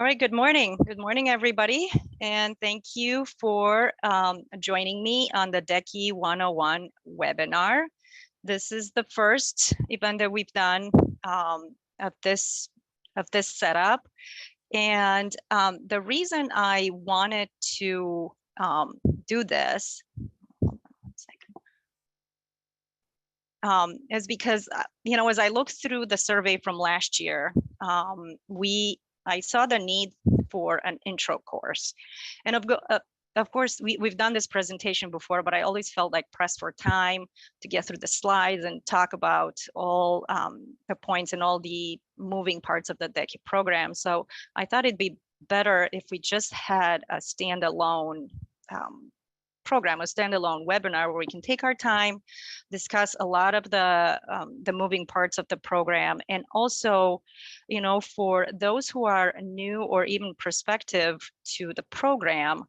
All right, good morning. Good morning, everybody. And thank you for joining me on the DECI 101 webinar. This is the first event that we've done of this setup. And the reason I wanted to do this, hold on one second, is because, as I looked through the survey from last year, I saw the need for an intro course. And of course, we've done this presentation before, but I always felt like pressed for time to get through the slides and talk about all the points and all the moving parts of the DECI program. So I thought it'd be better if we just had a standalone program, a standalone webinar where we can take our time, discuss a lot of the moving parts of the program, and also, for those who are new or even prospective to the program,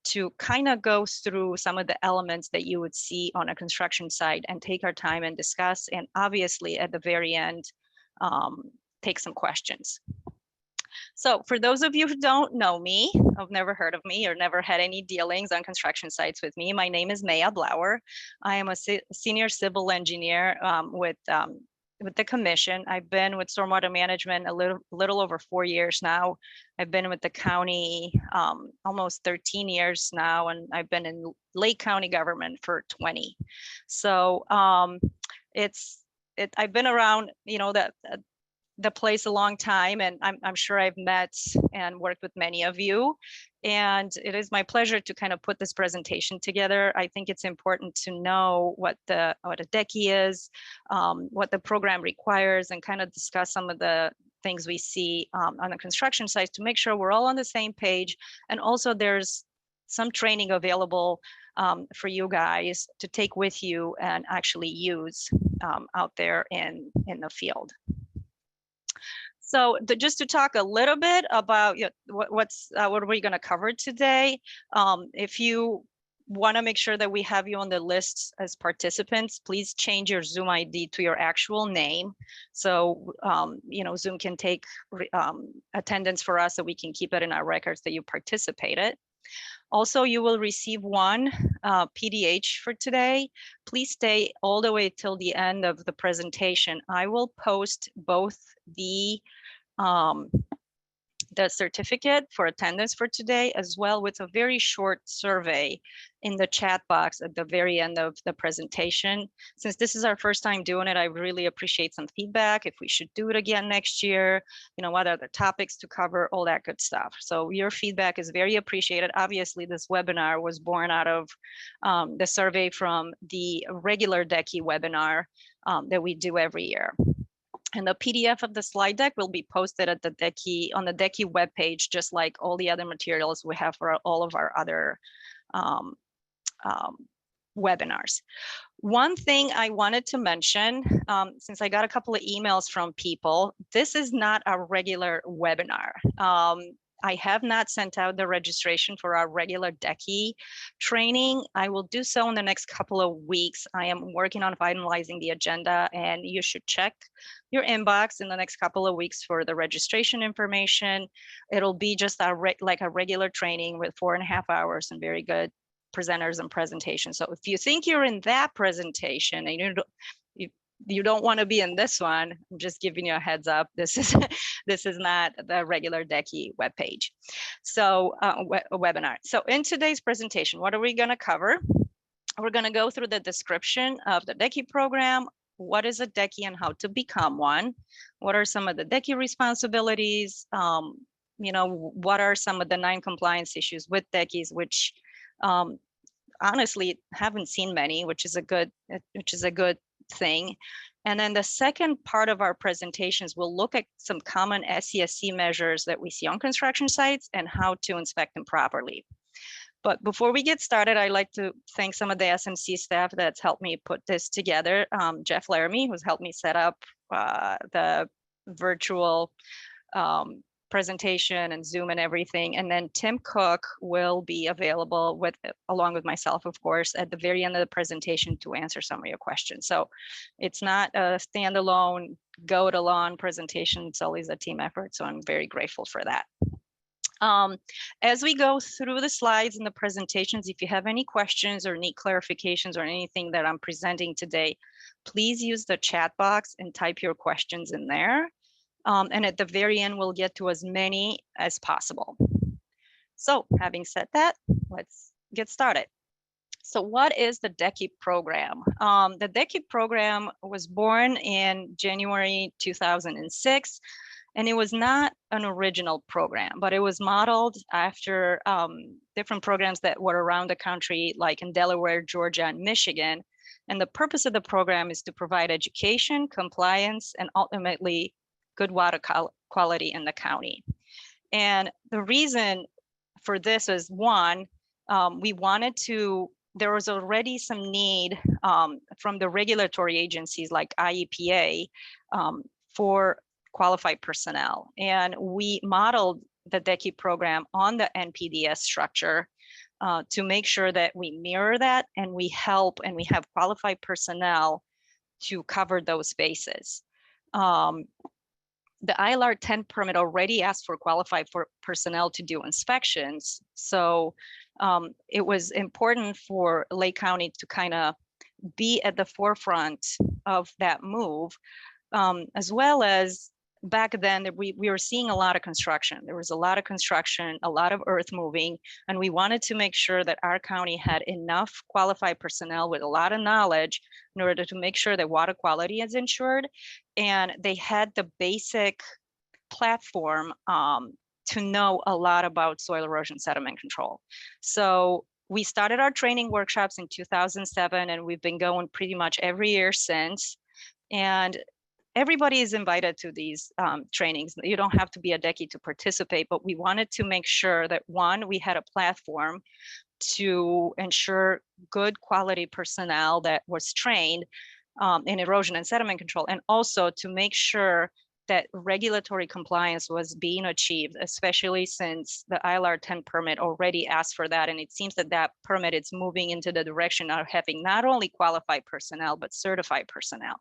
to kind of go through some of the elements that you would see on a construction site and take our time and discuss, and obviously at the very end, take some questions. So for those of you who don't know me, have never heard of me or never had any dealings on construction sites with me, my name is Maya Blauer. I am a senior civil engineer with the commission. I've been with stormwater management a little over 4 years now. I've been with the county almost 13 years now, and I've been in Lake County government for 20. So I've been around, the place a long time, and I'm sure I've met and worked with many of you. And it is my pleasure to kind of put this presentation together. I think it's important to know what a DECI is, what the program requires, and kind of discuss some of the things we see on the construction sites to make sure we're all on the same page. And also there's some training available for you guys to take with you and actually use out there in the field. So just to talk a little bit about what are we going to cover today. If you want to make sure that we have you on the list as participants, please change your Zoom ID to your actual name. So, Zoom can take attendance for us so we can keep it in our records that you participated. Also, you will receive one PDH for today. Please stay all the way till the end of the presentation. I will post both the certificate for attendance for today, as well with a very short survey in the chat box at the very end of the presentation. Since this is our first time doing it, I really appreciate some feedback, if we should do it again next year, what are the topics to cover, all that good stuff. So your feedback is very appreciated. Obviously, this webinar was born out of the survey from the regular DECI webinar that we do every year. And the PDF of the slide deck will be posted at the on the DECI webpage, just like all the other materials we have for all of our other webinars. One thing I wanted to mention, since I got a couple of emails from people, this is not a regular webinar. I have not sent out the registration for our regular DECI training. I will do so in the next couple of weeks. I am working on finalizing the agenda, and you should check your inbox in the next couple of weeks for the registration information. It'll be just like a regular training with 4.5 hours and very good presenters and presentations. So if you think you're in that presentation and you don't want to be in this one, I'm just giving you a heads up. This is not the regular DECI webpage. So webinar. So in today's presentation, what are we going to cover? We're going to go through the description of the DECI program. What is a DECI and how to become one? What are some of the DECI responsibilities? What are some of the non-compliance issues with DECIs, which honestly haven't seen many, which is a good thing. And then the second part of our presentations will look at some common SESC measures that we see on construction sites and how to inspect them properly. But before we get started, I'd like to thank some of the SMC staff that's helped me put this together. Jeff Laramie, who's helped me set up the virtual presentation and Zoom and everything. And then Tim Cook will be available along with myself, of course, at the very end of the presentation to answer some of your questions. So it's not a standalone go-it-alone presentation. It's always a team effort. So I'm very grateful for that. As we go through the slides and the presentations, if you have any questions or need clarifications or anything that I'm presenting today, please use the chat box and type your questions in there. And at the very end, we'll get to as many as possible. So having said that, let's get started. So what is the DECI program? The DECI program was born in January 2006, and it was not an original program, but it was modeled after different programs that were around the country, like in Delaware, Georgia, and Michigan. And the purpose of the program is to provide education, compliance, and ultimately good water quality in the county. And the reason for this is, one, we wanted to, there was already some need from the regulatory agencies like IEPA for qualified personnel. And we modeled the DECI program on the NPDES structure to make sure that we mirror that and we help and we have qualified personnel to cover those bases. The ILR 10 permit already asked for qualified personnel to do inspections. So it was important for Lake County to kind of be at the forefront of that move, as well as back then we were seeing a lot of construction. There was a lot of construction, a lot of earth moving, and we wanted to make sure that our county had enough qualified personnel with a lot of knowledge in order to make sure that water quality is ensured. And they had the basic platform to know a lot about soil erosion sediment control. So we started our training workshops in 2007, and we've been going pretty much every year since. And everybody is invited to these trainings. You don't have to be a DECI to participate, but we wanted to make sure that, one, we had a platform to ensure good quality personnel that was trained in erosion and sediment control, and also to make sure that regulatory compliance was being achieved, especially since the ILR 10 permit already asked for that. And it seems that that permit is moving into the direction of having not only qualified personnel, but certified personnel.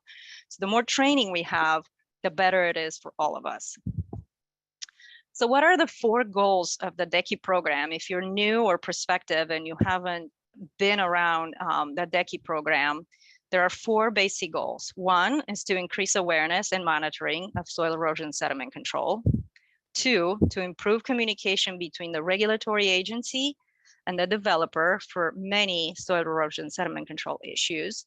So the more training we have, the better it is for all of us. So what are the 4 goals of the DECI program? If you're new or prospective and you haven't been around the DECI program, there are 4 basic goals. 1 is to increase awareness and monitoring of soil erosion sediment control. 2, to improve communication between the regulatory agency and the developer for many soil erosion sediment control issues.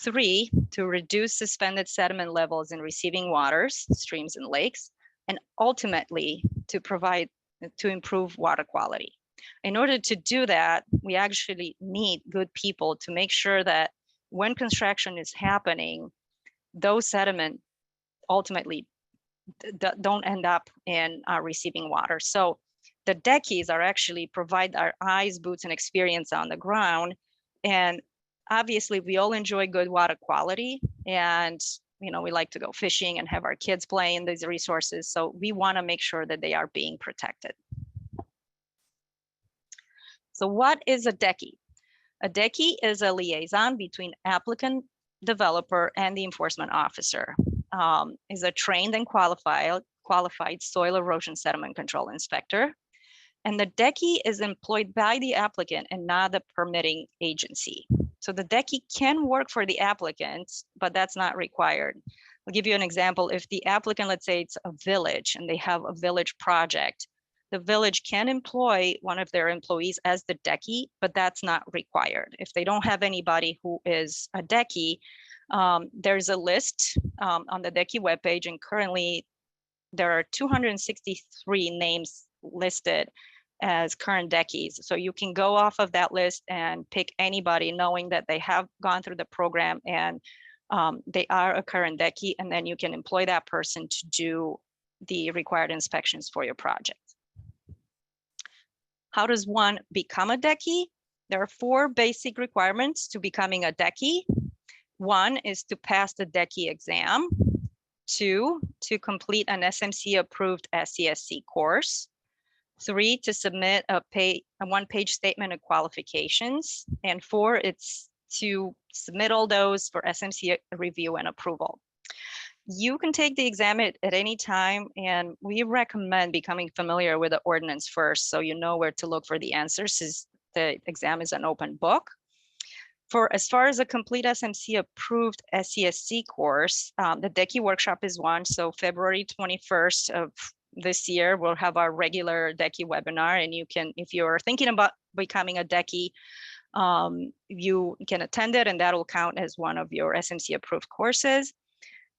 3, to reduce suspended sediment levels in receiving waters, streams and lakes, and ultimately to improve water quality. In order to do that, we actually need good people to make sure that when construction is happening, those sediment ultimately don't end up in receiving water. So the DECIs are actually provide our eyes, boots, and experience on the ground. And obviously we all enjoy good water quality, and we like to go fishing and have our kids play in these resources. So we want to make sure that they are being protected. So what is a DECI? A DECI is a liaison between applicant, developer, and the enforcement officer. Is a trained and qualified soil erosion sediment control inspector. And the DECI is employed by the applicant and not the permitting agency. So the DECI can work for the applicant, but that's not required. I'll give you an example. If the applicant, let's say it's a village and they have a village project, the village can employ one of their employees as the DECI, but that's not required. If they don't have anybody who is a DECI, there's a list on the DECI webpage, and currently there are 263 names listed as current DECIs. So you can go off of that list and pick anybody, knowing that they have gone through the program and they are a current DECI, and then you can employ that person to do the required inspections for your project. How does one become a DECI? There are 4 basic requirements to becoming a DECI. 1 is to pass the DECI exam. 2, to complete an SMC approved SCSC course. 3, to submit a 1-page statement of qualifications. And 4, it's to submit all those for SMC review and approval. You can take the exam at any time, and we recommend becoming familiar with the ordinance first so you know where to look for the answers, since the exam is an open book. For as far as a complete SMC approved SESC course, the DECI workshop is one. So February 21st of this year, we'll have our regular DECI webinar, and you can, if you're thinking about becoming a DECI, you can attend it, and that'll count as one of your SMC approved courses.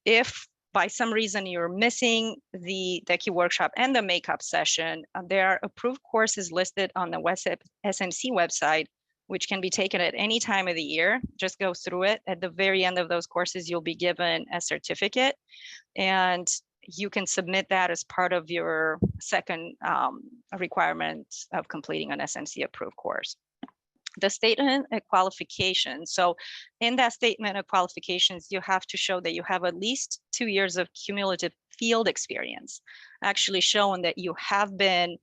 If by some reason you're missing the DECI workshop and the makeup session, there are approved courses listed on the SMC website, which can be taken at any time of the year. Just go through it. At the very end of those courses, you'll be given a certificate, and you can submit that as part of your second requirement of completing an SMC approved course. The statement of qualifications. So in that statement of qualifications, you have to show that you have at least 2 years of cumulative field experience, actually showing that you have been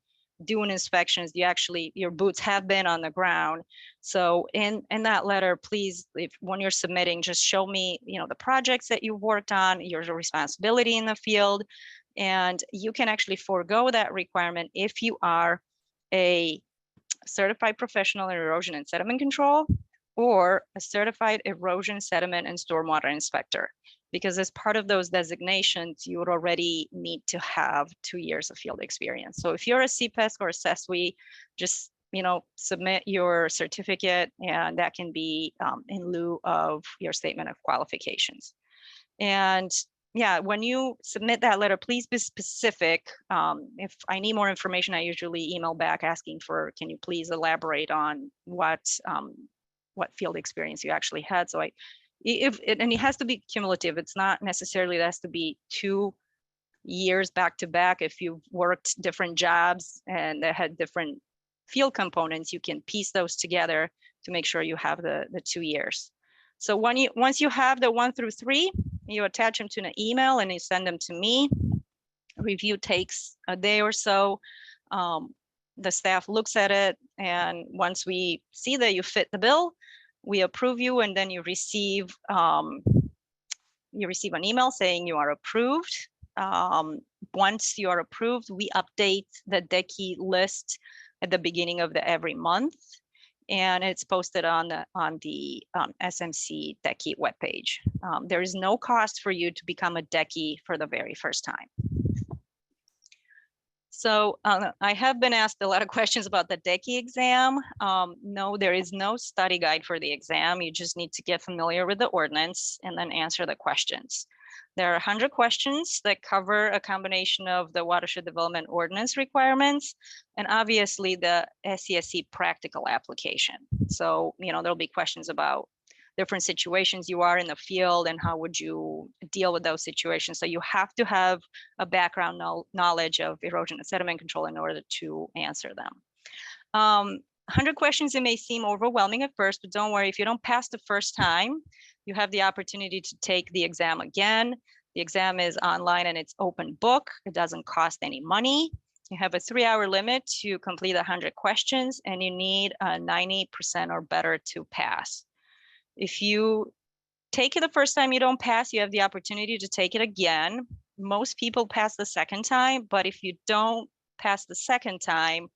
doing inspections, your boots have been on the ground. So in that letter, please, when you're submitting, just show me, the projects that you've worked on, your responsibility in the field, and you can actually forego that requirement if you are a certified professional in erosion and sediment control or a certified erosion, sediment, and stormwater inspector, because as part of those designations, you would already need to have 2 years of field experience. So if you're a CPESC or a SESWI, just submit your certificate, and that can be in lieu of your statement of qualifications. And yeah, when you submit that letter, please be specific. If I need more information, I usually email back asking for, can you please elaborate on what field experience you actually had? So and it has to be cumulative. It's not necessarily, it has to be 2 years back to back. If you've worked different jobs and that had different field components, you can piece those together to make sure you have the 2 years. So once you have the 1 through 3, you attach them to an email and you send them to me. Review takes a day or so. The staff looks at it, and once we see that you fit the bill, we approve you, and then you receive an email saying you are approved. Once you are approved, we update the DECI list at the beginning of every month, and it's posted on the SMC DECI webpage. There is no cost for you to become a DECI for the very first time. So I have been asked a lot of questions about the DECI exam. No, there is no study guide for the exam. You just need to get familiar with the ordinance and then answer the questions. There are 100 questions that cover a combination of the watershed development ordinance requirements and obviously the SESC practical application. So, there'll be questions about different situations you are in the field and how would you deal with those situations. So you have to have a background knowledge of erosion and sediment control in order to answer them. 100 questions, it may seem overwhelming at first, but don't worry, if you don't pass the first time, you have the opportunity to take the exam again. The exam is online and it's open book. It doesn't cost any money. You have a 3-hour limit to complete 100 questions, and you need a 90% or better to pass. If you take it the first time you don't pass, you have the opportunity to take it again. Most people pass the second time, but if you don't pass the second time,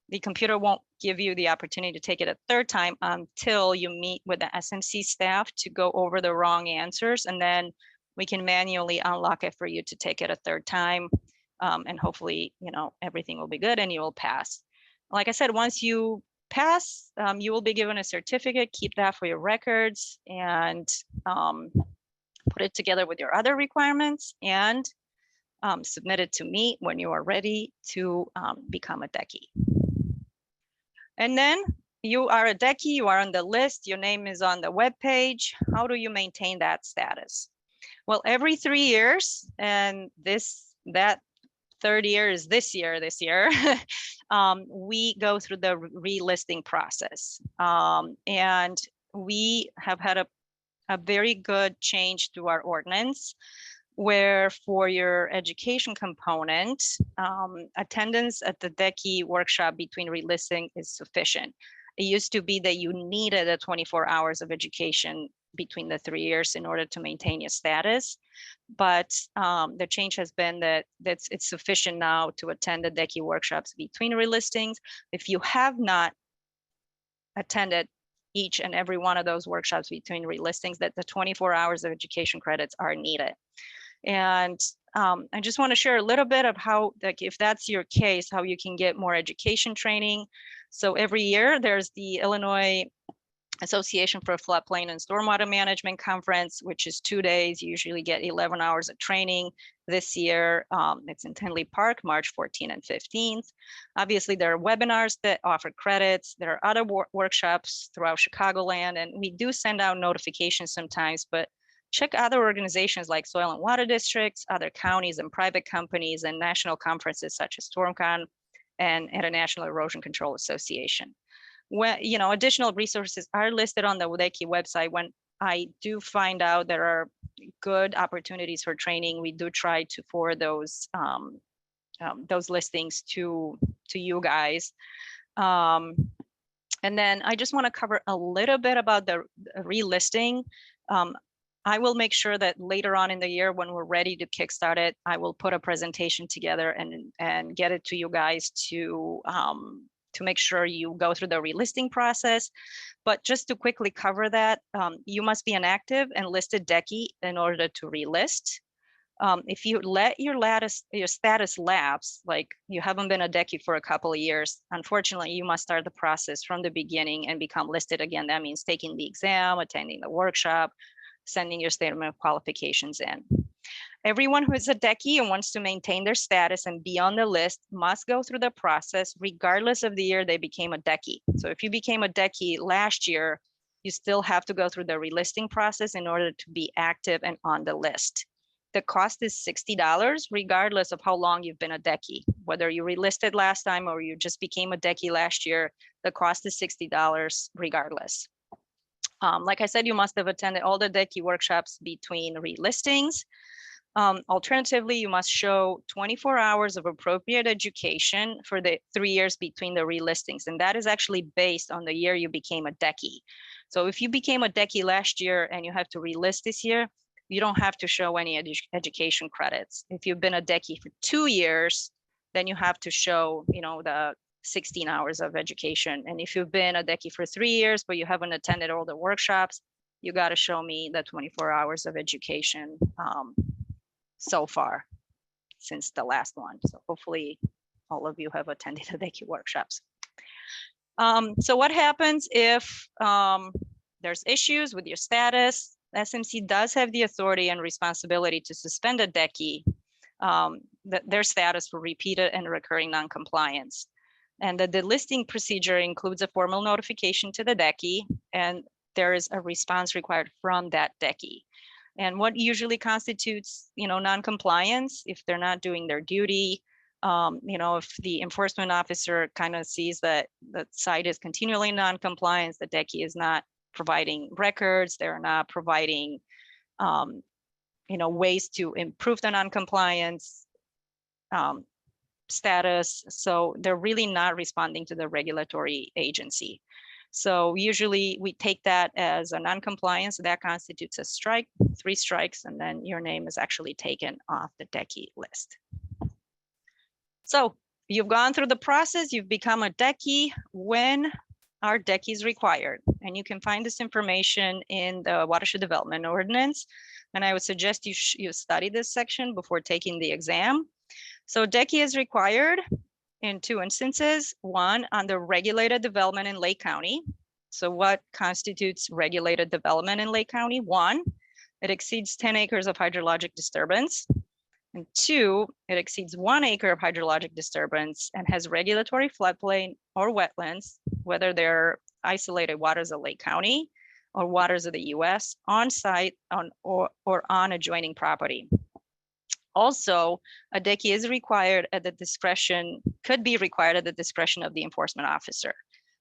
the computer won't give you the opportunity to take it a third time until you meet with the SMC staff to go over the wrong answers, and then we can manually unlock it for you to take it a third time, and hopefully, everything will be good and you will pass. Like I said, once you pass, you will be given a certificate. Keep that for your records and put it together with your other requirements and submit it to me when you are ready to become a DECI. And then you are a DECI, you are on the list, your name is on the web page. How do you maintain that status? Well, every 3 years, and that third year is this year, we go through the relisting process. And we have had a very good change to our ordinance, where for your education component, attendance at the DECI workshop between relisting is sufficient. It used to be that you needed a 24 hours of education between the 3 years in order to maintain your status. But the change has been that it's sufficient now to attend the DECI workshops between relistings. If you have not attended each and every one of those workshops between relistings, that the 24 hours of education credits are needed. And I just want to share a little bit of how, like, if that's your case, how you can get more education training. So every year there's the Illinois Association for Floodplain and Stormwater Management Conference, which is 2 days. You usually get 11 hours of training. This year, it's in Tinley Park, March 14th and 15th. Obviously, there are webinars that offer credits. There are other workshops throughout Chicagoland, and we do send out notifications sometimes, but check other organizations like Soil and Water Districts, other counties and private companies, and national conferences such as StormCon and International Erosion Control Association. When, you know, additional resources are listed on the DECI website. When I do find out there are good opportunities for training, we do try to forward those listings to you guys. And then I just want to cover a little bit about the relisting. I will make sure that later on in the year, when we're ready to kickstart it, I will put a presentation together and get it to you guys to make sure you go through the relisting process. But just to quickly cover that, you must be an active and listed DECI in order to relist. If you let your status lapse, like you haven't been a DECI for a couple of years, unfortunately, you must start the process from the beginning and become listed again. That means taking the exam, attending the workshop, sending your statement of qualifications in. Everyone who is a DECI and wants to maintain their status and be on the list must go through the process regardless of the year they became a DECI. So if you became a DECI last year, you still have to go through the relisting process in order to be active and on the list. The cost is $60 regardless of how long you've been a DECI. Whether you relisted last time or you just became a DECI last year, the cost is $60 regardless. Like I said, you must have attended all the DECI workshops between relistings. Alternatively, you must show 24 hours of appropriate education for the 3 years between the relistings. And that is actually based on the year you became a DECI. So if you became a DECI last year and you have to relist this year, you don't have to show any education credits. If you've been a DECI for 2 years, then you have to show, you know, the 16 hours of education. And if you've been a DECI for 3 years, but you haven't attended all the workshops, you got to show me the 24 hours of education so far since the last one. So hopefully all of you have attended the DECI workshops. So what happens if there's issues with your status? SMC does have the authority and responsibility to suspend a DECI, their status for repeated and recurring noncompliance. And the delisting procedure includes a formal notification to the DECI, and there is a response required from that DECI. And what usually constitutes, you know, noncompliance, if they're not doing their duty, you know, if the enforcement officer kind of sees that the site is continually in noncompliance, the DECI is not providing records, they're not providing, you know, ways to improve the noncompliance status. So they're really not responding to the regulatory agency. So usually we take that as a non-compliance. That constitutes a strike, 3 strikes, and then your name is actually taken off the DECI list. So you've gone through the process, you've become a DECI. When are DECIs required? And you can find this information in the Watershed Development Ordinance. And I would suggest you study this section before taking the exam. So DECI is required in 2 instances. One, on the regulated development in Lake County. So what constitutes regulated development in Lake County? 1, it exceeds 10 acres of hydrologic disturbance. And 2, it exceeds 1 acre of hydrologic disturbance and has regulatory floodplain or wetlands, whether they're isolated waters of Lake County or waters of the US, on site or on adjoining property. Also, a DECI is required at the discretion, could be required at the discretion of the enforcement officer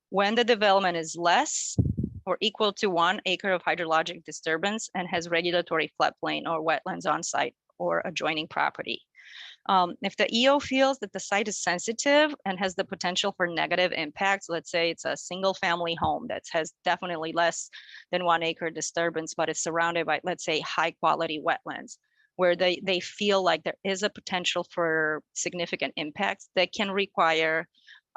when the development is less or equal to 1 acre of hydrologic disturbance and has regulatory floodplain or wetlands on site or adjoining property. If the EO feels that the site is sensitive and has the potential for negative impacts, let's say it's a single family home that has definitely less than 1 acre disturbance, but it's surrounded by, let's say, high quality wetlands, where they feel like there is a potential for significant impacts, that can require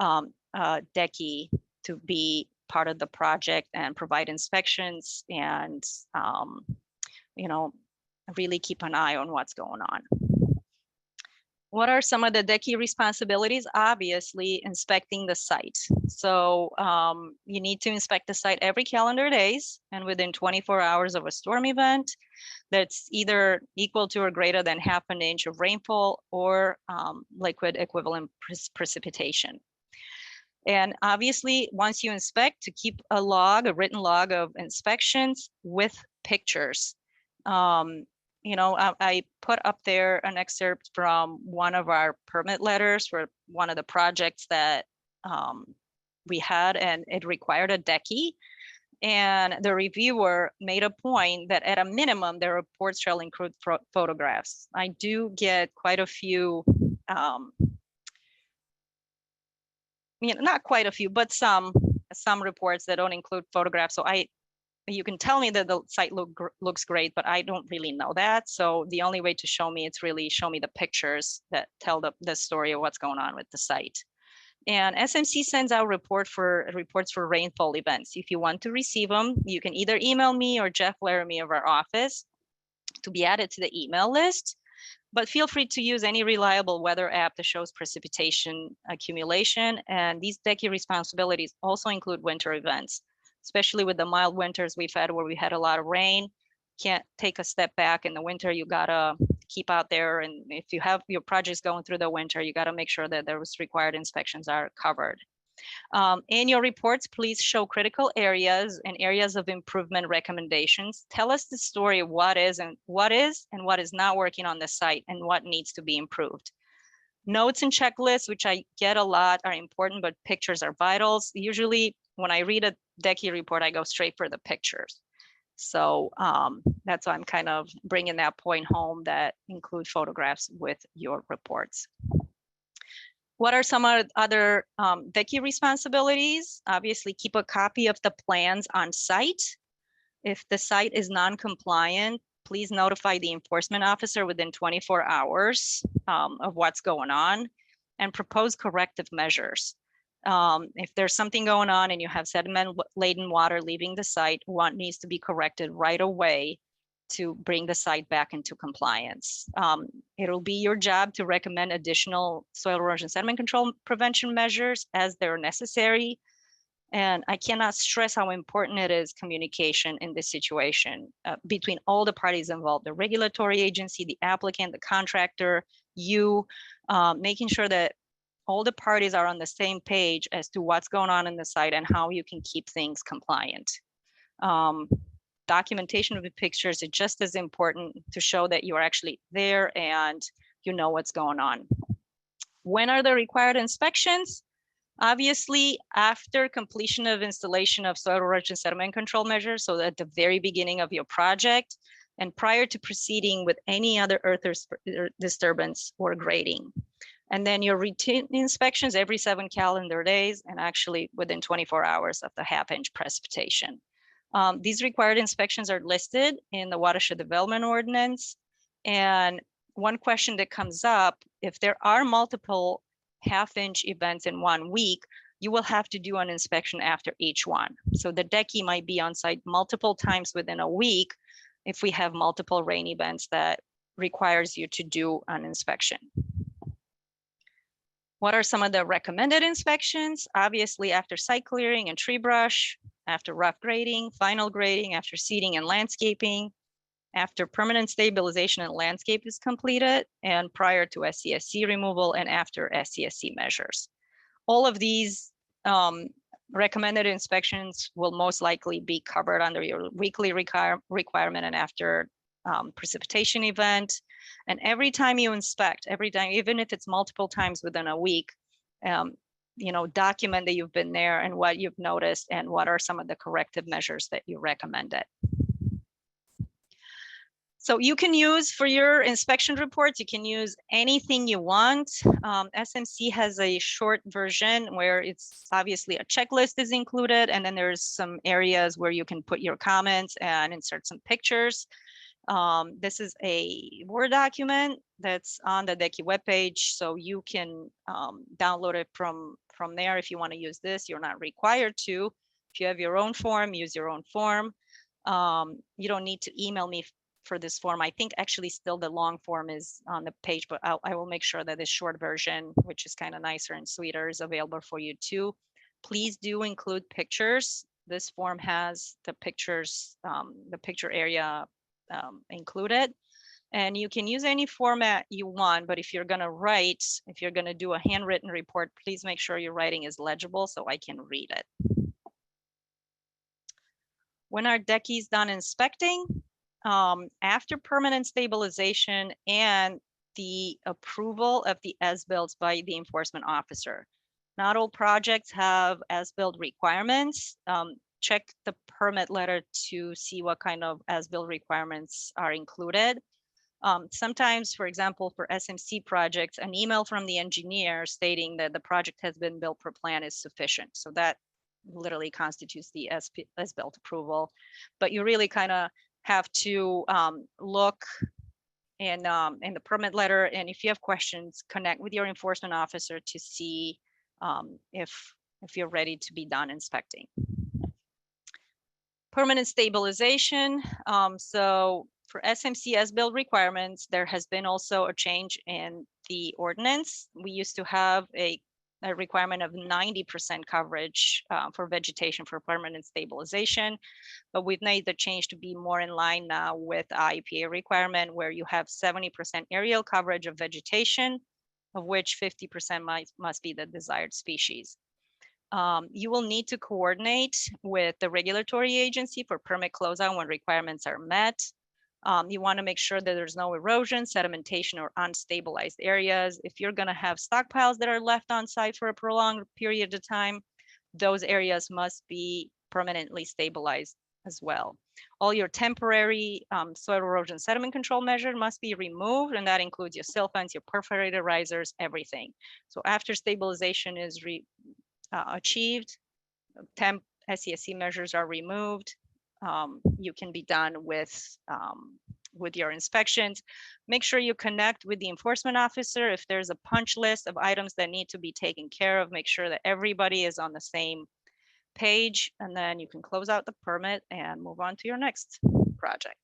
DECI to be part of the project and provide inspections and, you know, really keep an eye on what's going on. What are some of the DECI responsibilities? Obviously, inspecting the site. So you need to inspect the site every calendar days and within 24 hours of a storm event that's either equal to or greater than ½ an inch of rainfall or liquid equivalent precipitation. And obviously, once you inspect, to keep a log, a written log of inspections with pictures. You know, I put up there an excerpt from one of our permit letters for one of the projects that we had, and it required a DECI. And the reviewer made a point that at a minimum, their reports shall include photographs. I do get quite a few, you know, not quite a few, but some reports that don't include photographs. So you can tell me that the site looks great, but I don't really know that. So the only way to show me, it's really show me the pictures that tell the story of what's going on with the site. And SMC sends out reports for rainfall events. If you want to receive them, you can either email me or Jeff Laramie of our office to be added to the email list. But feel free to use any reliable weather app that shows precipitation accumulation. And these DECI responsibilities also include winter events, especially with the mild winters we've had where we had a lot of rain. Can't take a step back in the winter. You gotta keep out there. And if you have your projects going through the winter, you gotta make sure that those required inspections are covered. In your reports, please show critical areas and areas of improvement recommendations. Tell us the story of what is and what is not working on the site and what needs to be improved. Notes and checklists, which I get a lot, are important, but pictures are vitals. Usually when I read a DECI report, I go straight for the pictures. So that's why I'm kind of bringing that point home, that include photographs with your reports. What are some other DECI responsibilities? Obviously, keep a copy of the plans on site. If the site is non-compliant, please notify the enforcement officer within 24 hours of what's going on and propose corrective measures. If there's something going on and you have sediment-laden water leaving the site, what needs to be corrected right away to bring the site back into compliance. It'll be your job to recommend additional soil erosion sediment control prevention measures as they're necessary. And I cannot stress how important it is communication in this situation between all the parties involved, the regulatory agency, the applicant, the contractor, you, making sure that all the parties are on the same page as to what's going on in the site and how you can keep things compliant. Documentation of the pictures is just as important to show that you are actually there and you know what's going on. When are the required inspections? Obviously, after completion of installation of soil erosion sediment control measures, so at the very beginning of your project, and prior to proceeding with any other earth disturbance or grading. And then your routine inspections every 7 calendar days, and actually within 24 hours of the ½ inch precipitation. These required inspections are listed in the Watershed Development Ordinance. And one question that comes up, if there are multiple ½ inch events in 1 week, you will have to do an inspection after each one. So the DECI might be on site multiple times within a week if we have multiple rain events that requires you to do an inspection. What are some of the recommended inspections? Obviously, after site clearing and tree brush, after rough grading, final grading, after seeding and landscaping, after permanent stabilization and landscape is completed, and prior to SCSC removal and after SCSC measures. All of these recommended inspections will most likely be covered under your weekly requirement and after precipitation event. And every time you inspect, every time, even if it's multiple times within a week, you know, document that you've been there and what you've noticed and what are some of the corrective measures that you recommended. So you can use for your inspection reports, you can use anything you want. SMC has a short version where it's obviously a checklist is included, and then there's some areas where you can put your comments and insert some pictures. This is a Word document that's on the DECI webpage, so you can download it from there if you want to use this. You're not required to. If you have your own form, use your own form. You don't need to email me for this form. I think actually still the long form is on the page, but I will make sure that this short version, which is kind of nicer and sweeter, is available for you too. Please do include pictures. This form has the pictures, the picture area included. And you can use any format you want, but if you're gonna write, if you're gonna do a handwritten report, please make sure your writing is legible so I can read it. When our DECI is done inspecting, after permanent stabilization and the approval of the as-built by the enforcement officer. Not all projects have as-built requirements. Check the permit letter to see what kind of as-built requirements are included. Sometimes, for example, for SMC projects, an email from the engineer stating that the project has been built per plan is sufficient. So that literally constitutes the as-built approval. But you really kind of have to look in the permit letter, and if you have questions, connect with your enforcement officer to see if you're ready to be done inspecting. Permanent stabilization. So for SMC as-built requirements, there has been also a change in the ordinance. We used to have a requirement of 90% coverage for vegetation for permanent stabilization, but we've made the change to be more in line now with IEPA requirement, where you have 70% aerial coverage of vegetation, of which 50% must be the desired species. You will need to coordinate with the regulatory agency for permit closeout when requirements are met. You want to make sure that there's no erosion, sedimentation, or unstabilized areas. If you're going to have stockpiles that are left on site for a prolonged period of time, those areas must be permanently stabilized as well. All your temporary soil erosion sediment control measures must be removed, and that includes your silt fence, your perforated risers, everything. So after stabilization is achieved, temp SESC measures are removed. You can be done with your inspections. Make sure you connect with the enforcement officer. If there's a punch list of items that need to be taken care of, make sure that everybody is on the same page, and then you can close out the permit and move on to your next project.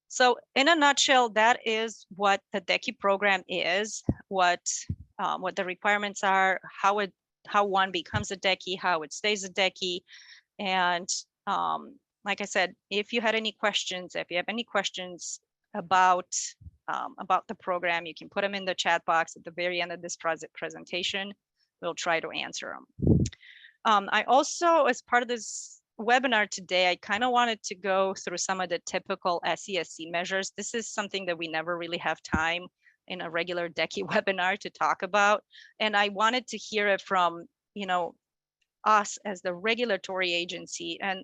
So in a nutshell, that is what the DECI program is, what the requirements are, how one becomes a DECI, how it stays a DECI. And like I said, if you had any questions, if you have any questions about the program, you can put them in the chat box at the very end of this presentation. We'll try to answer them. I also, as part of this webinar today, I kind of wanted to go through some of the typical SESC measures. This is something that we never really have time in a regular DECI webinar to talk about. And I wanted to hear it from, us as the regulatory agency. And,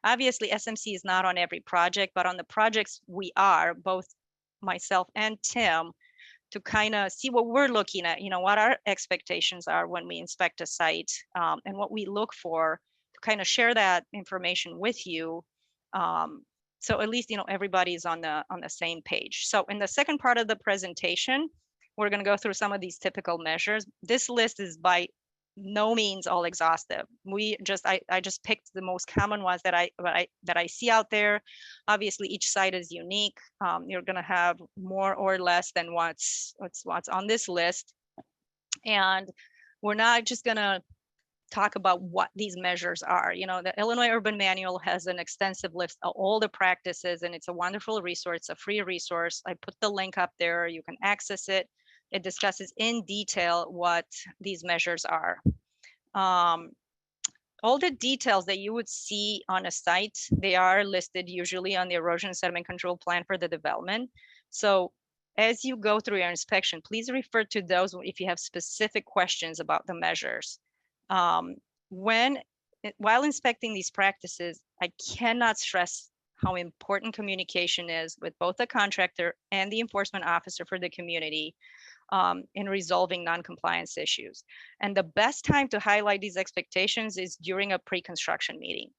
obviously SMC is not on every project, but on the projects we are, both myself and Tim, to kind of see what we're looking at, what our expectations are when we inspect a site, and what we look for, to kind of share that information with you. So at least, everybody's on the same page. So in the second part of the presentation, we're going to go through some of these typical measures. This list is by no means all exhaustive. I just picked the most common ones that I see out there. Obviously, each site is unique. You're going to have more or less than what's on this list, and we're not just going to talk about what these measures are. The Illinois Urban Manual has an extensive list of all the practices, and it's a wonderful resource, a free resource. I put the link up there. You can access it. It discusses in detail what these measures are. All the details that you would see on a site, they are listed usually on the erosion sediment control plan for the development. So as you go through your inspection, please refer to those if you have specific questions about the measures. While inspecting these practices, I cannot stress how important communication is with both the contractor and the enforcement officer for the community in resolving non-compliance issues. And the best time to highlight these expectations is during a pre-construction meeting.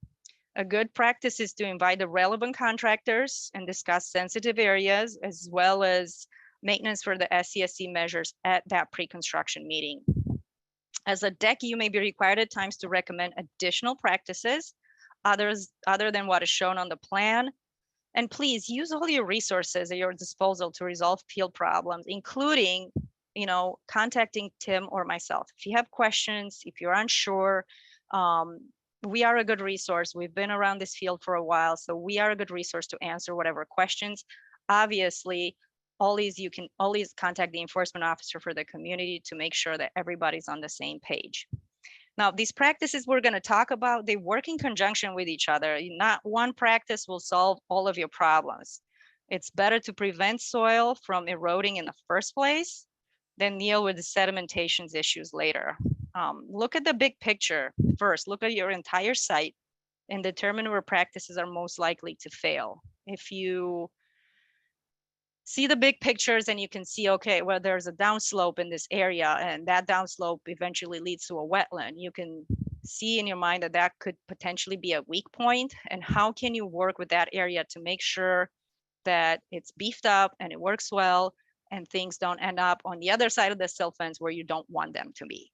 A good practice is to invite the relevant contractors and discuss sensitive areas as well as maintenance for the SCSC measures at that pre-construction meeting. As a DECI, you may be required at times to recommend additional practices other than what is shown on the plan. And please use all your resources at your disposal to resolve field problems, including, contacting Tim or myself. If you have questions, if you're unsure, we are a good resource. We've been around this field for a while, so we are a good resource to answer whatever questions. Obviously, always contact the enforcement officer for the community to make sure that everybody's on the same page. Now, these practices we're going to talk about, they work in conjunction with each other. Not one practice will solve all of your problems. It's better to prevent soil from eroding in the first place than deal with the sedimentations issues later. Look at the big picture first. Look at your entire site and determine where practices are most likely to fail. If you see the big pictures and you can see, okay, well, there's a downslope in this area and that downslope eventually leads to a wetland, you can see in your mind that that could potentially be a weak point, and how can you work with that area to make sure that it's beefed up and it works well and things don't end up on the other side of the silt fence where you don't want them to be.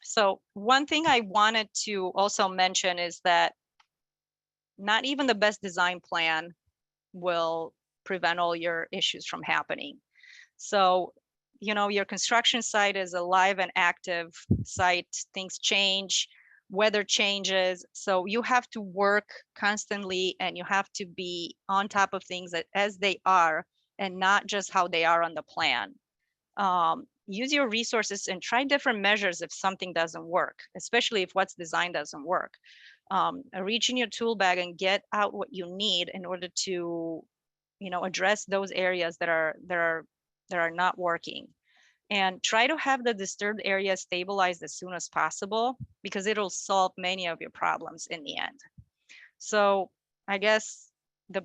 So one thing I wanted to also mention is that not even the best design plan will prevent all your issues from happening. So, your construction site is a live and active site. Things change, weather changes. So you have to work constantly and you have to be on top of things as they are and not just how they are on the plan. Use your resources and try different measures if something doesn't work, especially if what's designed doesn't work. Reach in your tool bag and get out what you need in order to, address those areas that are not working. And try to have the disturbed area stabilized as soon as possible, because it'll solve many of your problems in the end. So I guess the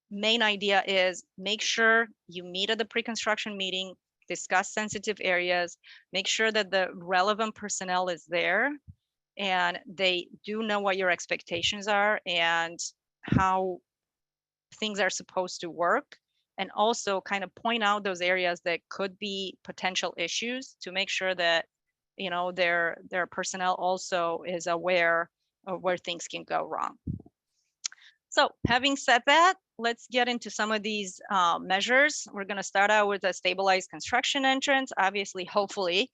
main idea is make sure you meet at the pre-construction meeting, discuss sensitive areas, make sure that the relevant personnel is there and they do know what your expectations are and how things are supposed to work, and also kind of point out those areas that could be potential issues to make sure that their personnel also is aware of where things can go wrong. So having said that, let's get into some of these measures. We're going to start out with a stabilized construction entrance. Obviously, hopefully,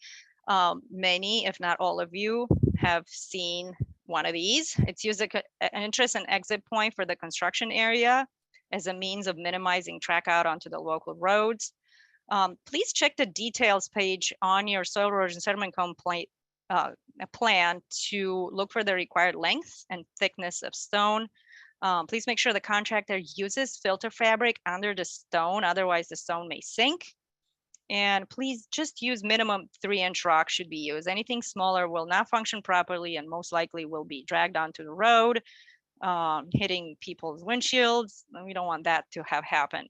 many, if not all of you, have seen one of these. It's used as an entrance and exit point for the construction area as a means of minimizing track out onto the local roads. Please check the details page on your soil erosion sediment complaint plan to look for the required length and thickness of stone. Please make sure the contractor uses filter fabric under the stone, otherwise the stone may sink. And please just use minimum 3-inch rock should be used. Anything smaller will not function properly and most likely will be dragged onto the road, hitting people's windshields. We don't want that to have happen.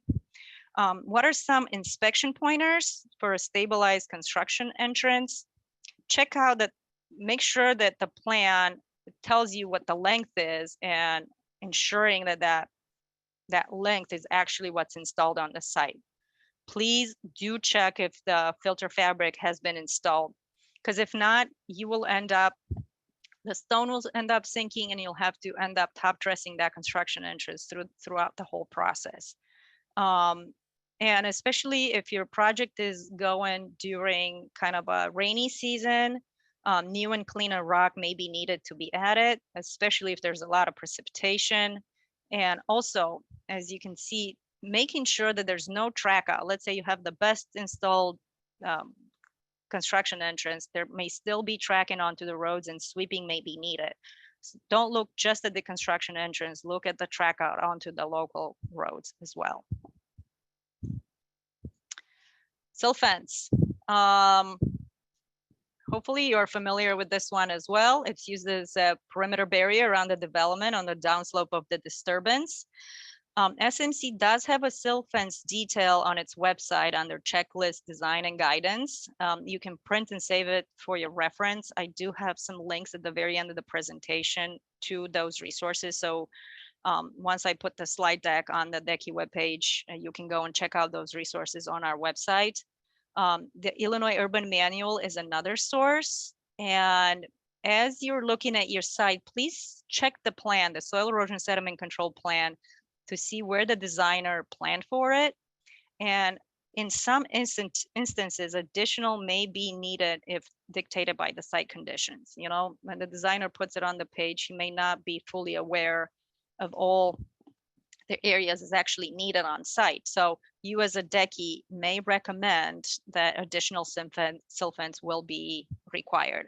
What are some inspection pointers for a stabilized construction entrance? Check out that, make sure that the plan tells you what the length is and ensuring that length is actually what's installed on the site. Please do check if the filter fabric has been installed, because if not, the stone will end up sinking and you'll have to end up top dressing that construction entrance throughout the whole process. And especially if your project is going during kind of a rainy season, new and cleaner rock may be needed to be added, especially if there's a lot of precipitation. And also, as you can see, making sure that there's no track out. Let's say you have the best installed construction entrance, there may still be tracking onto the roads and sweeping may be needed. So don't look just at the construction entrance, look at the track out onto the local roads as well. Silt fence. Hopefully you're familiar with this one as well. It's used as a perimeter barrier around the development on the downslope of the disturbance. SMC does have a silt fence detail on its website under checklist, design, and guidance. You can print and save it for your reference. I do have some links at the very end of the presentation to those resources. So once I put the slide deck on the DECI webpage, you can go and check out those resources on our website. The Illinois Urban Manual is another source. And as you're looking at your site, please check the plan, the soil erosion sediment control plan, to see where the designer planned for it. And in some instances, additional may be needed if dictated by the site conditions. You know, when the designer puts it on the page, he may not be fully aware of all the areas is actually needed on site. So you as a DECI may recommend that additional silt fence will be required.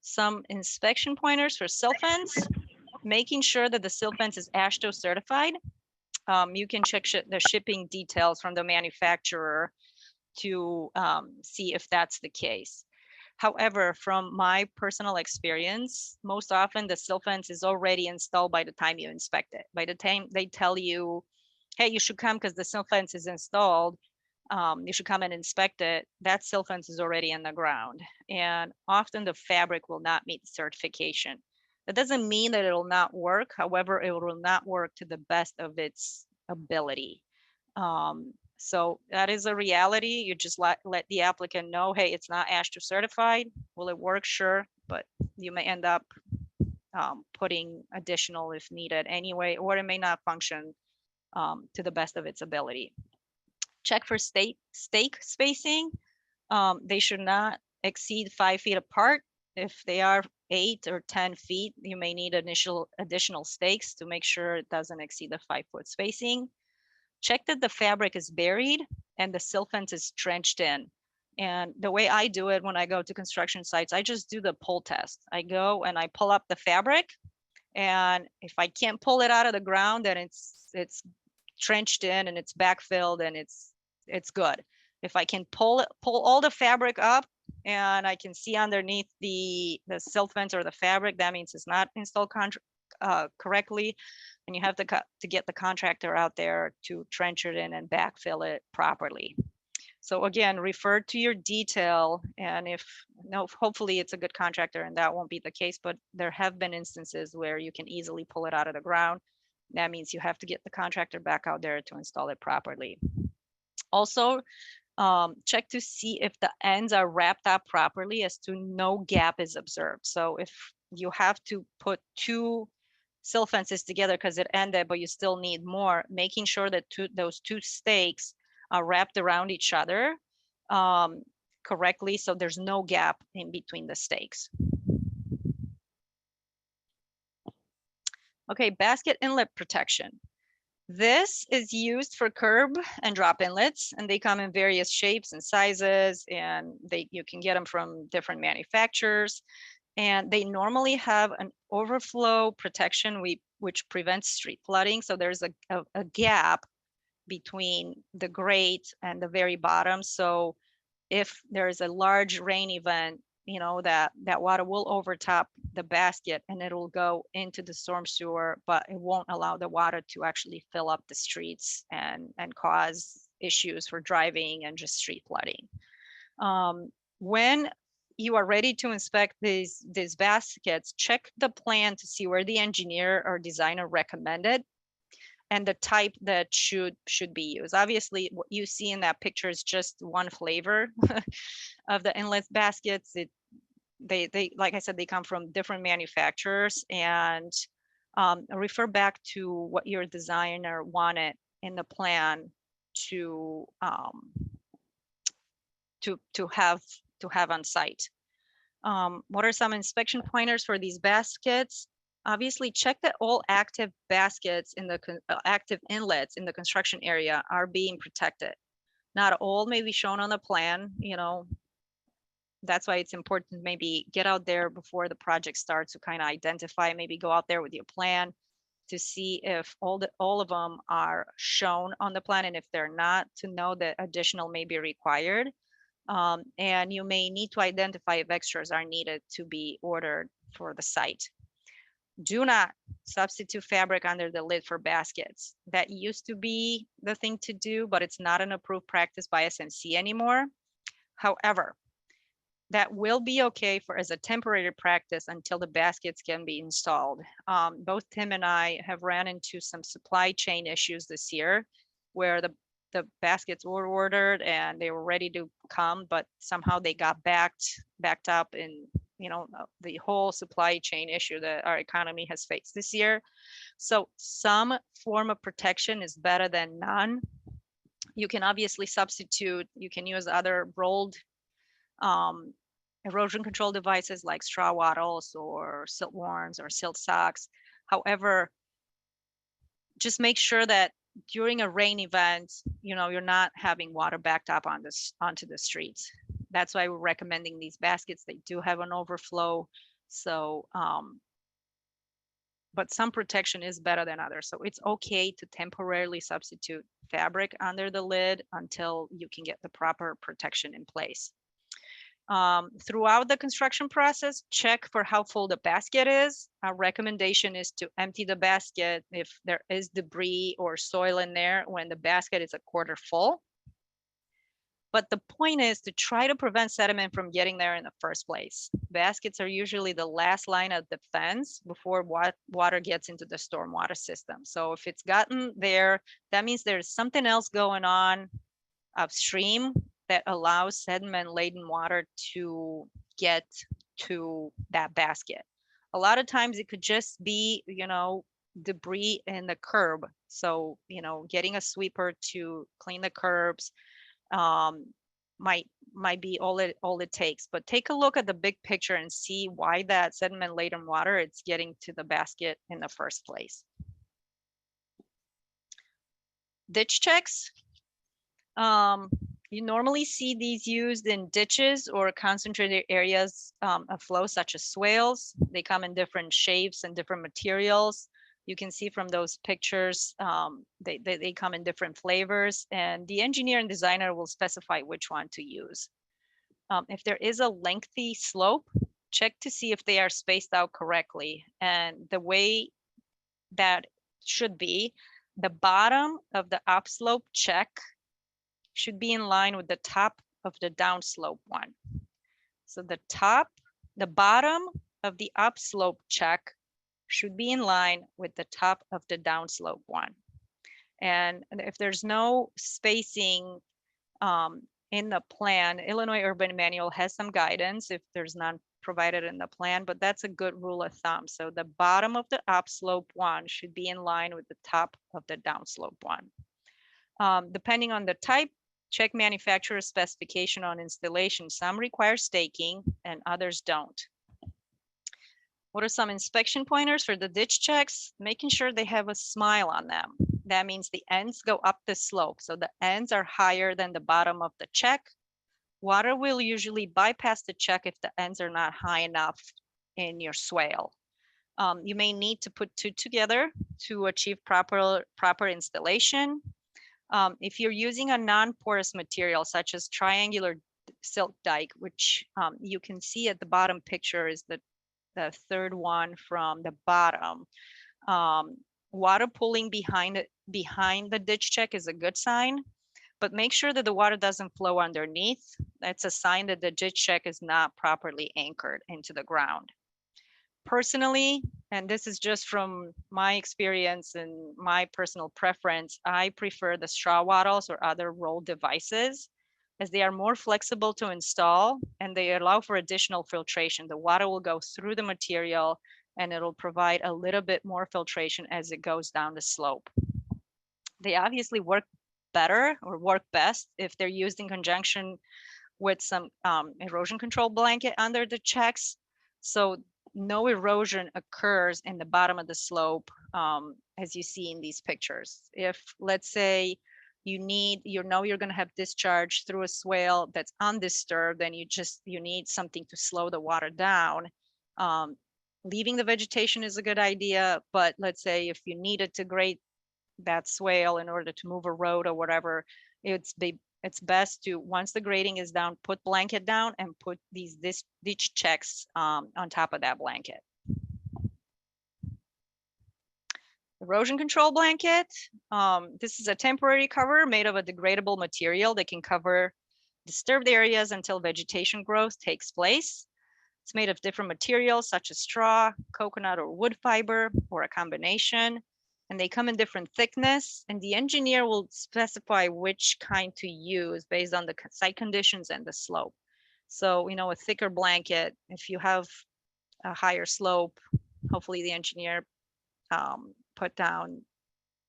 Some inspection pointers for silt fence: making sure that the silt fence is AASHTO certified. You can check the shipping details from the manufacturer to see if that's the case. However, from my personal experience, most often the silt fence is already installed by the time you inspect it. By the time they tell you, hey, you should come because the silt fence is installed, you should come and inspect it, that silt fence is already in the ground. And often the fabric will not meet certification. That doesn't mean that it will not work. However, it will not work to the best of its ability. So that is a reality. You just let the applicant know, hey, it's not AASHTO certified. Will it work? Sure, but you may end up putting additional if needed anyway, or it may not function to the best of its ability. Check for stake spacing. They should not exceed 5 feet apart. If they are 8 or 10 feet, you may need additional stakes to make sure it doesn't exceed the 5-foot spacing. Check that the fabric is buried and the silt fence is trenched in. And the way I do it when I go to construction sites, I just do the pull test. I go and I pull up the fabric, and if I can't pull it out of the ground, then it's trenched in and it's backfilled and it's good. If I can pull all the fabric up and I can see underneath the silt fence or the fabric, that means it's not installed correctly, and you have to get the contractor out there to trench it in and backfill it properly. So again, refer to your detail, and hopefully it's a good contractor and that won't be the case, but there have been instances where you can easily pull it out of the ground. That means you have to get the contractor back out there to install it properly. Also, check to see if the ends are wrapped up properly as to no gap is observed. So if you have to put 2 silt fences together because it ended, but you still need more, making sure that those 2 stakes are wrapped around each other correctly, so there's no gap in between the stakes. Okay, basket inlet protection. This is used for curb and drop inlets, and they come in various shapes and sizes, and you can get them from different manufacturers. And they normally have an overflow protection which prevents street flooding. So there's a gap between the grate and the very bottom. So if there is a large rain event, you know, that water will overtop the basket and it'll go into the storm sewer, but it won't allow the water to actually fill up the streets and cause issues for driving and just street flooding. When you are ready to inspect these baskets, check the plan to see where the engineer or designer recommended and the type that should be used. Obviously, what you see in that picture is just one flavor of the inlet baskets. They like I said, they come from different manufacturers, and refer back to what your designer wanted in the plan to have on site. What are some inspection pointers for these baskets? Obviously, check that all active baskets in the active inlets in the construction area are being protected. Not all may be shown on the plan, you know. That's why it's important to maybe get out there before the project starts to kind of identify, maybe go out there with your plan to see if all of them are shown on the plan, and if they're not, to know that additional may be required. And you may need to identify if extras are needed to be ordered for the site. Do not substitute fabric under the lid for baskets. That used to be the thing to do, but it's not an approved practice by SMC anymore. However, that will be okay for as a temporary practice until the baskets can be installed. Both Tim and I have ran into some supply chain issues this year where the baskets were ordered and they were ready to come, but somehow they got backed up in, the whole supply chain issue that our economy has faced this year. So some form of protection is better than none. You can obviously substitute, you can use other rolled erosion control devices like straw wattles or silt warms or silt socks. However, just make sure that during a rain event, you're not having water backed up onto the streets. That's why we're recommending these baskets. They do have an overflow. So, but some protection is better than others. So it's okay to temporarily substitute fabric under the lid until you can get the proper protection in place. Throughout the construction process, check for how full the basket is. Our recommendation is to empty the basket if there is debris or soil in there when the basket is a quarter full. But the point is to try to prevent sediment from getting there in the first place. Baskets are usually the last line of defense before water gets into the stormwater system. So if it's gotten there, that means there's something else going on upstream that allows sediment-laden water to get to that basket. A lot of times it could just be, debris in the curb. So, getting a sweeper to clean the curbs might be all it takes. But take a look at the big picture and see why that sediment-laden water it's getting to the basket in the first place. Ditch checks. You normally see these used in ditches or concentrated areas of flow, such as swales. They come in different shapes and different materials. You can see from those pictures, they come in different flavors, and the engineer and designer will specify which one to use. If there is a lengthy slope, check to see if they are spaced out correctly. And the way that should be, the bottom of the upslope check should be in line with the top of the downslope one. So the bottom of the upslope check should be in line with the top of the downslope one. And if there's no spacing in the plan, Illinois Urban Manual has some guidance if there's none provided in the plan, but that's a good rule of thumb. So the bottom of the upslope one should be in line with the top of the downslope one. Depending on the type, check manufacturer specification on installation. Some require staking and others don't. What are some inspection pointers for the ditch checks? Making sure they have a smile on them. That means the ends go up the slope. So the ends are higher than the bottom of the check. Water will usually bypass the check if the ends are not high enough in your swale. You may need to put two together to achieve proper installation. If you're using a non-porous material such as triangular silt dike, which you can see at the bottom picture is the third one from the bottom. Water pooling behind the ditch check is a good sign, but make sure that the water doesn't flow underneath. That's a sign that the ditch check is not properly anchored into the ground. Personally, and this is just from my experience and my personal preference, I prefer the straw wattles or other rolled devices as they are more flexible to install and they allow for additional filtration. The water will go through the material and it'll provide a little bit more filtration as it goes down the slope. They obviously work better or work best if they're used in conjunction with some erosion control blanket under the checks. So no erosion occurs in the bottom of the slope as you see in these pictures. If, let's say, you're going to have discharge through a swale that's undisturbed, then you need something to slow the water down. Leaving the vegetation is a good idea, but let's say if you needed to grade that swale in order to move a road or whatever, it's it's best to, once the grading is down, put blanket down and put these ditch checks on top of that blanket. Erosion control blanket. This is a temporary cover made of a degradable material that can cover disturbed areas until vegetation growth takes place. It's made of different materials such as straw, coconut, or wood fiber, or a combination. And they come in different thickness, and the engineer will specify which kind to use based on the site conditions and the slope. So, you know, a thicker blanket, if you have a higher slope, hopefully the engineer put down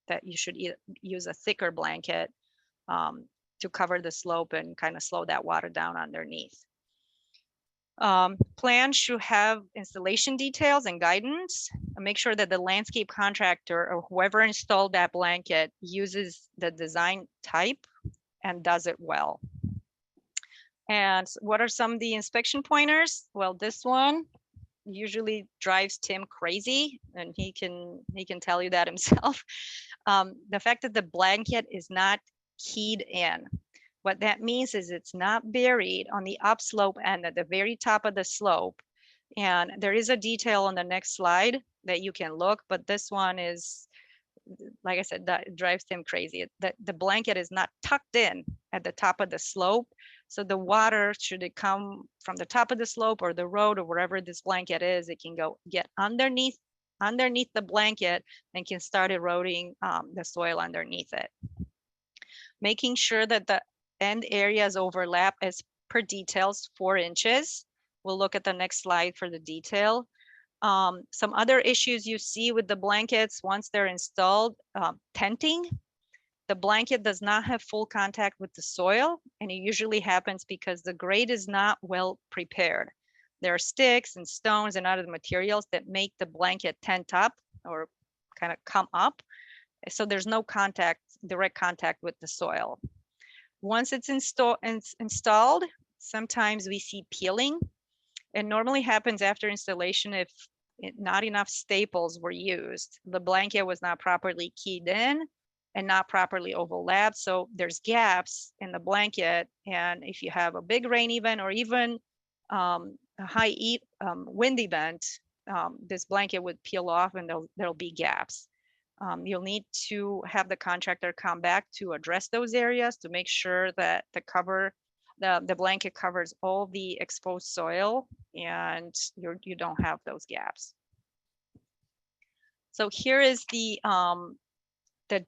that you should use a thicker blanket to cover the slope and kind of slow that water down underneath. Plan should have installation details and guidance. Make sure that the landscape contractor or whoever installed that blanket uses the design type and does it well. And what are some of the inspection pointers? Well, this one usually drives Tim crazy, and he can tell you that himself. The fact that the blanket is not keyed in. What that means is it's not buried on the upslope end at the very top of the slope. And there is a detail on the next slide that you can look, but this one is, like I said, that drives Tim crazy. The blanket is not tucked in at the top of the slope. So the water, should it come from the top of the slope or the road or wherever this blanket is, it can get underneath the blanket and can start eroding the soil underneath it. Making sure that the end areas overlap as per details 4 inches. We'll look at the next slide for the detail. Some other issues you see with the blankets once they're installed, tenting. The blanket does not have full contact with the soil, and it usually happens because the grade is not well prepared. There are sticks and stones and other materials that make the blanket tent up or kind of come up. So there's no direct contact with the soil. Once it's installed, sometimes we see peeling. It normally happens after installation if not enough staples were used. The blanket was not properly keyed in and not properly overlapped. So there's gaps in the blanket. And if you have a big rain event or even a high wind event, this blanket would peel off and there'll be gaps. You'll need to have the contractor come back to address those areas to make sure that the blanket covers all the exposed soil and you don't have those gaps. So here is the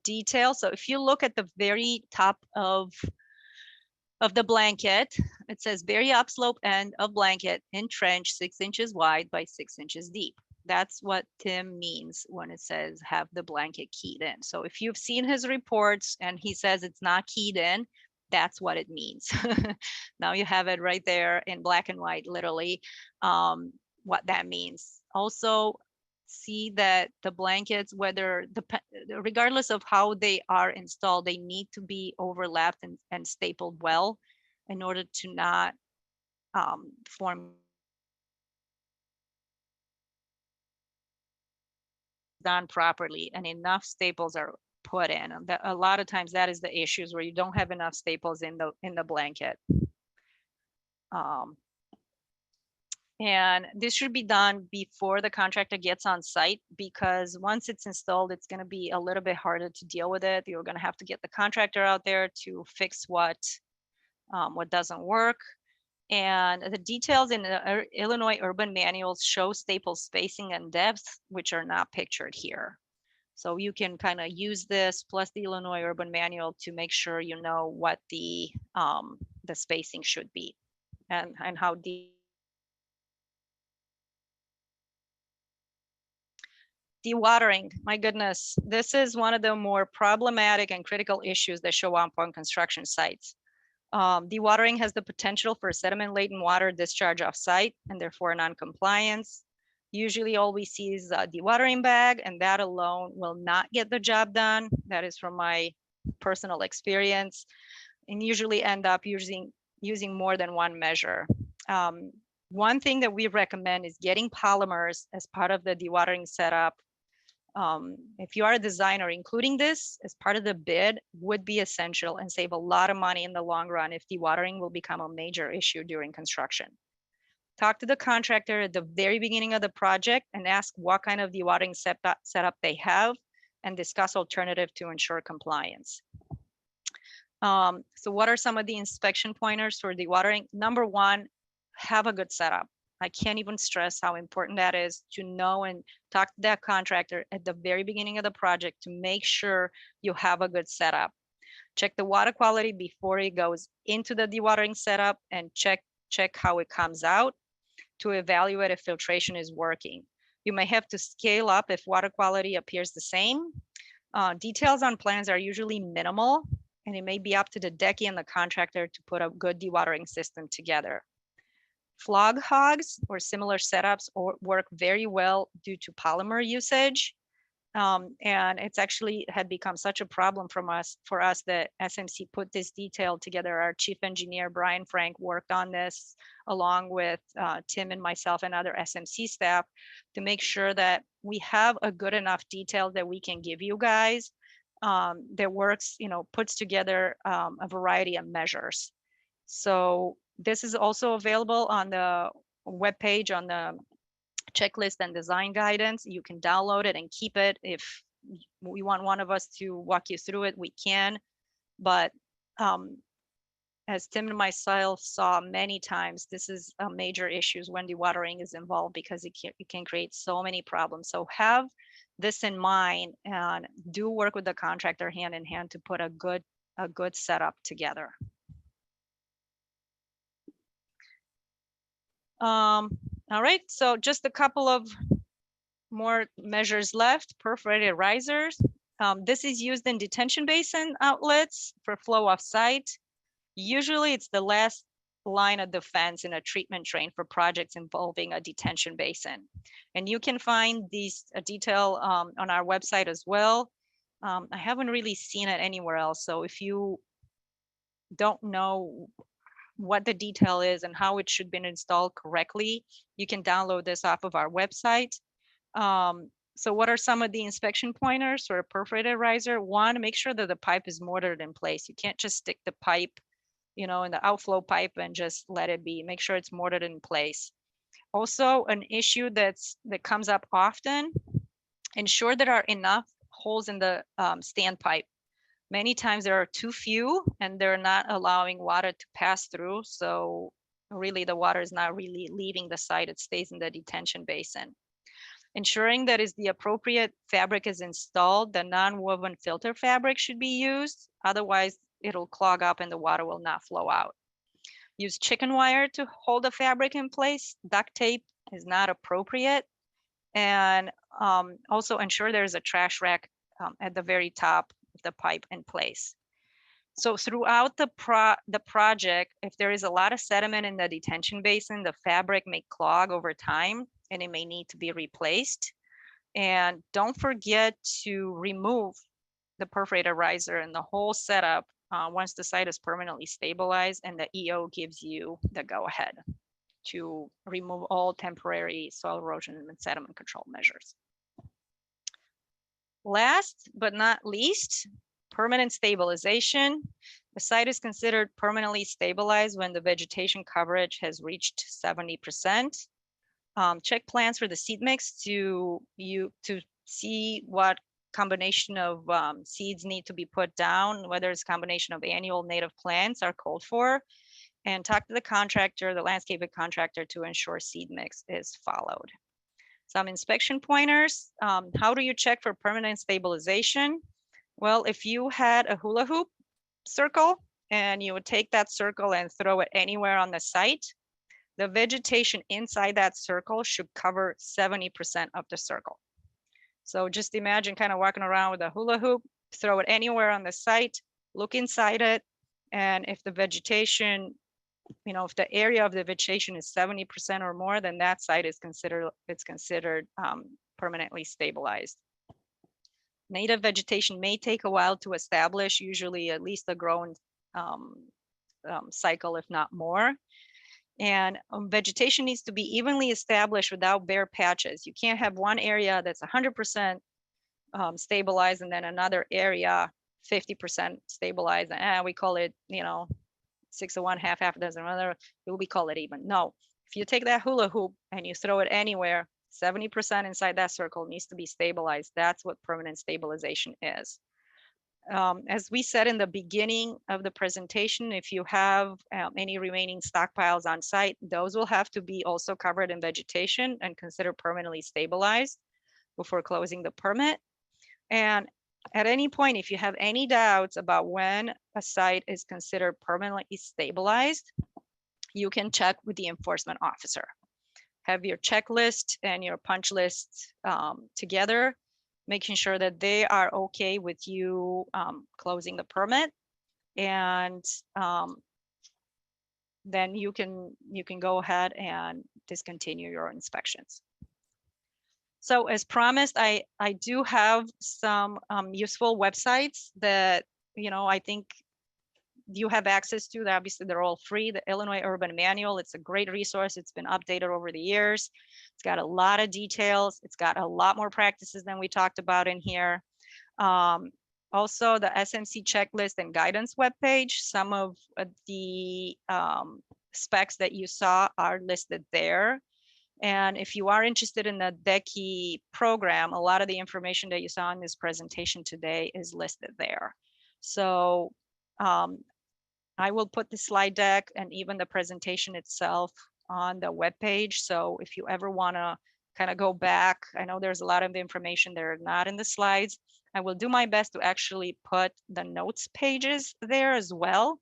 detail. So if you look at the very top of the blanket, it says very upslope end of blanket in trench 6 inches wide by 6 inches deep. That's what Tim means when it says have the blanket keyed in. So if you've seen his reports and he says it's not keyed in, that's what it means. Now you have it right there in black and white, literally, what that means. Also, see that the blankets, regardless of how they are installed, they need to be overlapped and stapled well in order to not form done properly and enough staples are put in. A lot of times that is the issues where you don't have enough staples in the blanket. And this should be done before the contractor gets on site, because once it's installed, it's going to be a little bit harder to deal with it. You're going to have to get the contractor out there to fix what doesn't work. And the details in the Illinois urban manuals show staple spacing and depth, which are not pictured here. So you can kind of use this plus the Illinois urban manual to make sure you know what the spacing should be and how deep. Dewatering, my goodness, this is one of the more problematic and critical issues that show up on construction sites. Dewatering has the potential for sediment-laden water discharge off-site and therefore non-compliance. Usually all we see is a dewatering bag, and that alone will not get the job done. That is from my personal experience, and usually end up using more than one measure. One thing that we recommend is getting polymers as part of the dewatering setup if you are a designer, including this as part of the bid would be essential and save a lot of money in the long run if dewatering will become a major issue during construction. Talk to the contractor at the very beginning of the project and ask what kind of dewatering setup they have and discuss alternative to ensure compliance. So what are some of the inspection pointers for dewatering? Number one, have a good setup. I can't even stress how important that is to know and talk to that contractor at the very beginning of the project to make sure you have a good setup. Check the water quality before it goes into the dewatering setup and check how it comes out to evaluate if filtration is working. You may have to scale up if water quality appears the same. Details on plans are usually minimal, and it may be up to the DECI and the contractor to put a good dewatering system together. Flog hogs or similar setups work very well due to polymer usage. And it's actually had become such a problem for us that SMC put this detail together. Our chief engineer, Brian Frank, worked on this along with Tim and myself and other SMC staff to make sure that we have a good enough detail that we can give you guys that works, puts together a variety of measures. So this is also available on the webpage on the checklist and design guidance. You can download it and keep it. If we want one of us to walk you through it, we can. But as Tim and myself saw many times, this is a major issue when dewatering is involved because it can create so many problems. So have this in mind and do work with the contractor hand in hand to put a good setup together. All right, so just a couple of more measures left. Perforated risers. This is used in detention basin outlets for flow off site. Usually it's the last line of defense in a treatment train for projects involving a detention basin. And you can find these detail on our website as well. I haven't really seen it anywhere else. So if you don't know what the detail is and how it should be installed correctly, you can download this off of our website. So what are some of the inspection pointers for a perforated riser? One, make sure that the pipe is mortared in place. You can't just stick the pipe, in the outflow pipe and just let it be. Make sure it's mortared in place. Also, an issue that comes up often, ensure there are enough holes in the standpipe. Many times there are too few and they're not allowing water to pass through. So really the water is not really leaving the site, it stays in the detention basin. Ensuring that is the appropriate fabric is installed, the non-woven filter fabric should be used. Otherwise it'll clog up and the water will not flow out. Use chicken wire to hold the fabric in place. Duct tape is not appropriate. And also ensure there's a trash rack at the very top of the pipe in place. So throughout the project, if there is a lot of sediment in the detention basin, the fabric may clog over time and it may need to be replaced. And don't forget to remove the perforated riser and the whole setup once the site is permanently stabilized and the EO gives you the go-ahead to remove all temporary soil erosion and sediment control measures. Last but not least, permanent stabilization. The site is considered permanently stabilized when the vegetation coverage has reached 70%. Check plans for the seed mix to see what combination of seeds need to be put down, whether it's a combination of annual native plants are called for, and talk to the contractor, the landscaping contractor, to ensure seed mix is followed. Some inspection pointers. How do you check for permanent stabilization? Well, if you had a hula hoop circle and you would take that circle and throw it anywhere on the site, the vegetation inside that circle should cover 70% of the circle. So just imagine kind of walking around with a hula hoop, throw it anywhere on the site, look inside it, and if the vegetation, if the area of the vegetation is 70% or more, then that site is considered permanently stabilized. Native vegetation may take a while to establish, usually at least a growing cycle, if not more. And vegetation needs to be evenly established without bare patches. You can't have one area that's 100% stabilized, and then another area 50% stabilized, and we call it, 6 of one, half a dozen another, we call it even. No, if you take that hula hoop and you throw it anywhere, 70% inside that circle needs to be stabilized. That's what permanent stabilization is. As we said in the beginning of the presentation, if you have any remaining stockpiles on site, those will have to be also covered in vegetation and considered permanently stabilized before closing the permit. And at any point, if you have any doubts about when a site is considered permanently stabilized, you can check with the enforcement officer. Have your checklist and your punch list together, making sure that they are okay with you closing the permit, and then you can go ahead and discontinue your inspections. So as promised, I do have some useful websites that I think you have access to. Obviously, they're all free. The Illinois Urban Manual, it's a great resource. It's been updated over the years. It's got a lot of details. It's got a lot more practices than we talked about in here. Also, the SMC checklist and guidance webpage, some of the specs that you saw are listed there. And if you are interested in the DECI program, a lot of the information that you saw in this presentation today is listed there. So I will put the slide deck and even the presentation itself on the webpage. So if you ever want to kind of go back, I know there's a lot of information there not in the slides. I will do my best to actually put the notes pages there as well,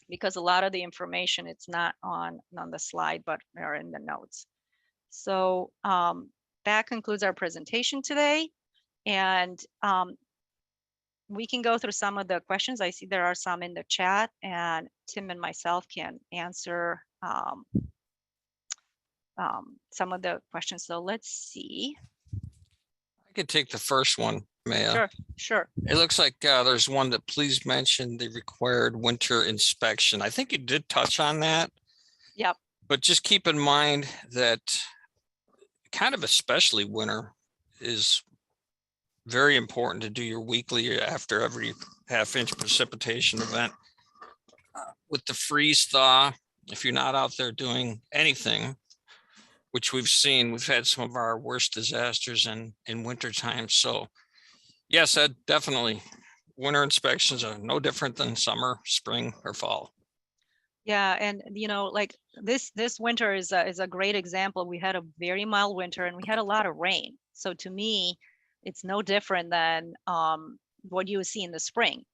because a lot of the information, it's not on the slide, but are in the notes. So that concludes our presentation today. And we can go through some of the questions. I see there are some in the chat, and Tim and myself can answer some of the questions. So let's see. I could take the first one, Maya. Sure. It looks like there's one that please mention the required winter inspection. I think you did touch on that. Yep. But just keep in mind that kind of especially winter is very important to do your weekly after every half-inch precipitation event. With the freeze thaw, if you're not out there doing anything, which we've seen, we've had some of our worst disasters in winter time. So yes, Ed, definitely winter inspections are no different than summer, spring, or fall. Yeah, and like this winter is a great example. We had a very mild winter and we had a lot of rain. So to me, it's no different than what you see in the spring.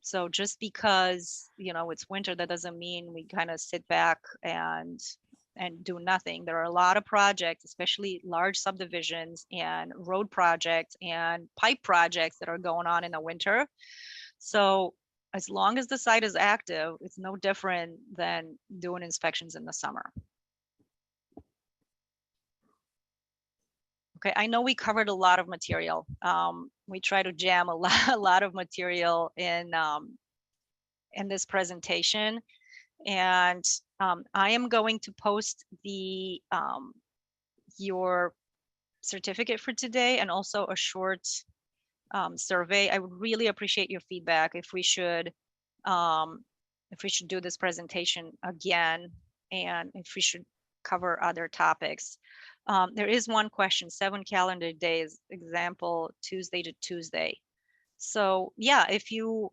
So just because it's winter, that doesn't mean we kind of sit back and do nothing. There are a lot of projects, especially large subdivisions and road projects and pipe projects that are going on in the winter. So as long as the site is active, it's no different than doing inspections in the summer. Okay, I know we covered a lot of material. We try to jam a lot of material in this presentation, and I am going to post the your certificate for today and also a short survey. I would really appreciate your feedback if we should do this presentation again, and if we should cover other topics. There is one question: 7 calendar days, example, Tuesday to Tuesday. So yeah, if you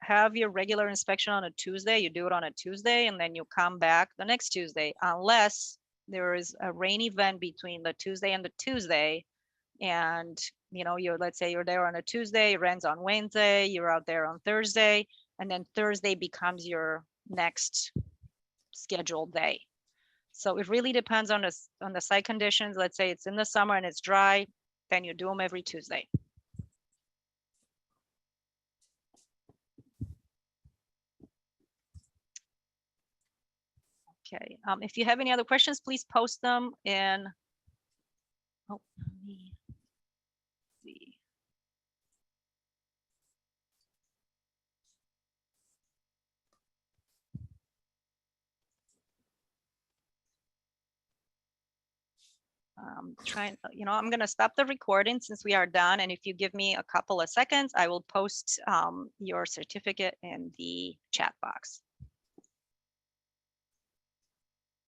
have your regular inspection on a Tuesday, you do it on a Tuesday, and then you come back the next Tuesday, unless there is a rain event between the Tuesday and the Tuesday. And let's say you're there on a Tuesday, it rains on Wednesday, you're out there on Thursday, and then Thursday becomes your next scheduled day. So it really depends on the site conditions. Let's say it's in the summer and it's dry, then you do them every Tuesday. Okay, if you have any other questions, please post them in. Oh, let me see. Trying, I'm going to stop the recording since we are done. And if you give me a couple of seconds, I will post your certificate in the chat box.